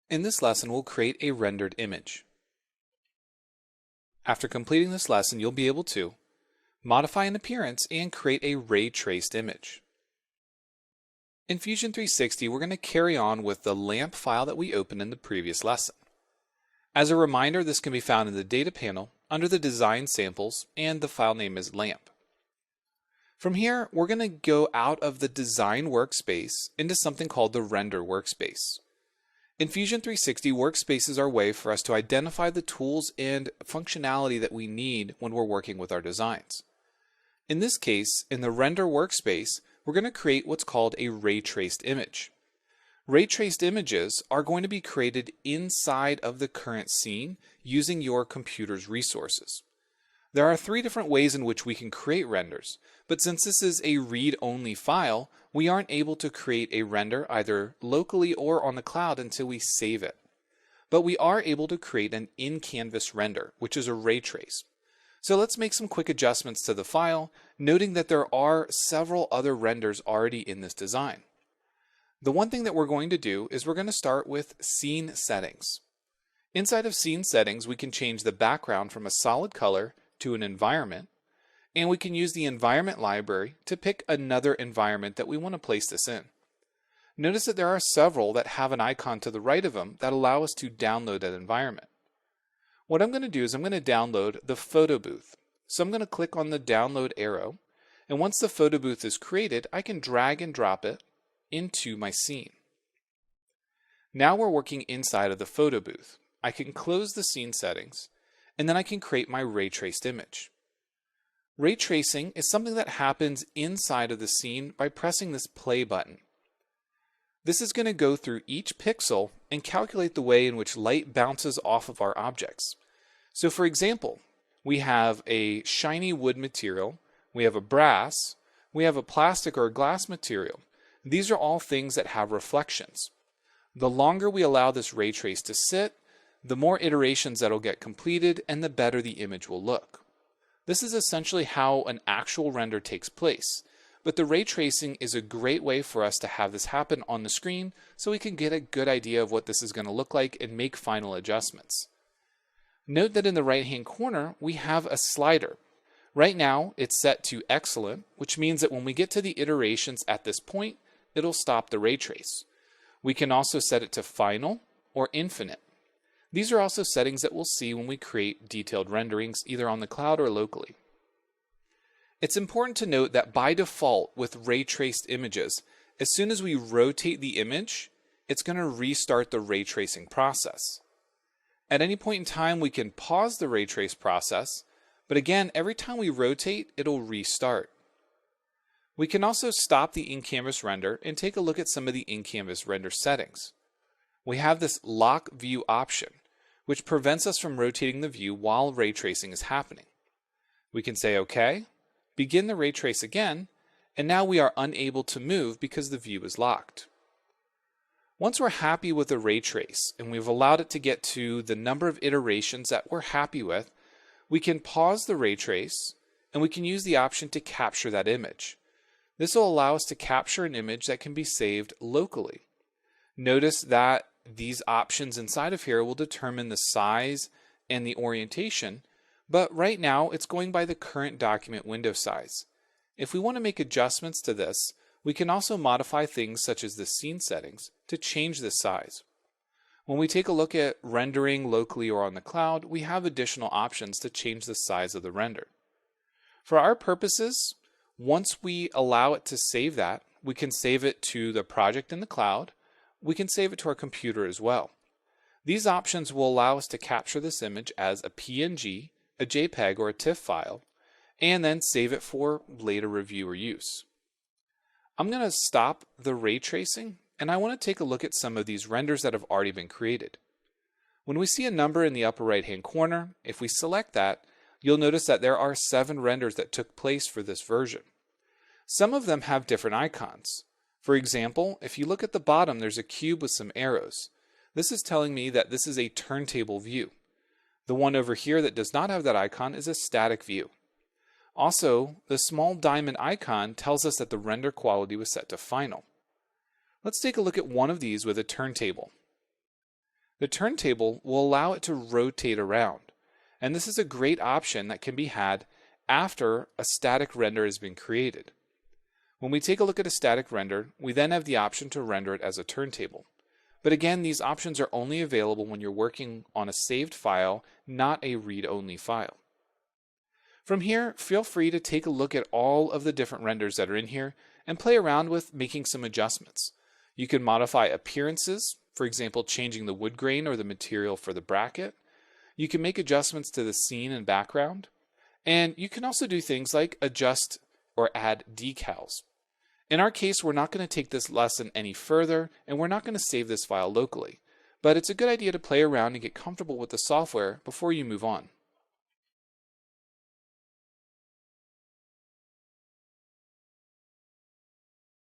In this lesson, we'll create a rendered image. After completing this lesson, you'll be able to modify an appearance and create a ray-traced image. In Fusion 360, we're going to carry on with the LAMP file that we opened in the previous lesson. As a reminder, this can be found in the Data panel under the Design Samples, and the file name is LAMP. From here, we're going to go out of the Design workspace into something called the Render workspace. In Fusion 360, workspaces are a way for us to identify the tools and functionality that we need when we're working with our designs. In this case, in the Render workspace, we're going to create what's called a ray-traced image. Ray-traced images are going to be created inside of the current scene using your computer's resources. There are 3 different ways in which we can create renders, but since this is a read-only file, we aren't able to create a render either locally or on the cloud until we save it. But we are able to create an in-canvas render, which is a ray trace. So let's make some quick adjustments to the file, noting that there are several other renders already in this design. The one thing that we're going to do is we're going to start with Scene Settings. Inside of Scene Settings, we can change the background from a solid color to an environment, and we can use the environment library to pick another environment that we want to place this in. Notice that there are several that have an icon to the right of them that allow us to download that environment. What I'm going to do is I'm going to download the photo booth. So I'm going to click on the download arrow, and once the photo booth is created, I can drag and drop it into my scene. Now we're working inside of the photo booth. I can close the scene settings, and then I can create my ray traced image. Ray tracing is something that happens inside of the scene by pressing this play button. This is going to go through each pixel and calculate the way in which light bounces off of our objects. So for example, we have a shiny wood material, we have a brass, we have a plastic or glass material. These are all things that have reflections. The longer we allow this ray trace to sit, the more iterations that will get completed and the better the image will look. This is essentially how an actual render takes place, but the ray tracing is a great way for us to have this happen on the screen so we can get a good idea of what this is going to look like and make final adjustments. Note that in the right hand corner we have a slider. Right now it's set to excellent, which means that when we get to the iterations at this point, it'll stop the ray trace. We can also set it to final or infinite. These are also settings that we'll see when we create detailed renderings either on the cloud or locally. It's important to note that by default with ray traced images, as soon as we rotate the image, it's going to restart the ray tracing process. At any point in time, we can pause the ray trace process, but again, every time we rotate, it'll restart. We can also stop the in-canvas render and take a look at some of the in-canvas render settings. We have this lock view option, which prevents us from rotating the view while ray tracing is happening. We can say OK, begin the ray trace again, and now we are unable to move because the view is locked. Once we're happy with the ray trace and we've allowed it to get to the number of iterations that we're happy with, we can pause the ray trace and we can use the option to capture that image. This will allow us to capture an image that can be saved locally. Notice that these options inside of here will determine the size and the orientation, but right now it's going by the current document window size. If we want to make adjustments to this, we can also modify things such as the scene settings to change the size. When we take a look at rendering locally or on the cloud, we have additional options to change the size of the render. For our purposes, once we allow it to save that, we can save it to the project in the cloud. We can save it to our computer as well. These options will allow us to capture this image as a PNG, a JPEG, or a TIFF file, and then save it for later review or use. I'm going to stop the ray tracing, and I want to take a look at some of these renders that have already been created. When we see a number in the upper right hand corner, if we select that, you'll notice that there are 7 renders that took place for this version. Some of them have different icons. For example, if you look at the bottom, there's a cube with some arrows. This is telling me that this is a turntable view. The one over here that does not have that icon is a static view. Also, the small diamond icon tells us that the render quality was set to final. Let's take a look at one of these with a turntable. The turntable will allow it to rotate around, and this is a great option that can be had after a static render has been created. When we take a look at a static render, we then have the option to render it as a turntable. But again, these options are only available when you're working on a saved file, not a read-only file. From here, feel free to take a look at all of the different renders that are in here and play around with making some adjustments. You can modify appearances, for example, changing the wood grain or the material for the bracket. You can make adjustments to the scene and background. And you can also do things like adjust or add decals. In our case, we're not going to take this lesson any further, and we're not going to save this file locally. But it's a good idea to play around and get comfortable with the software before you move on.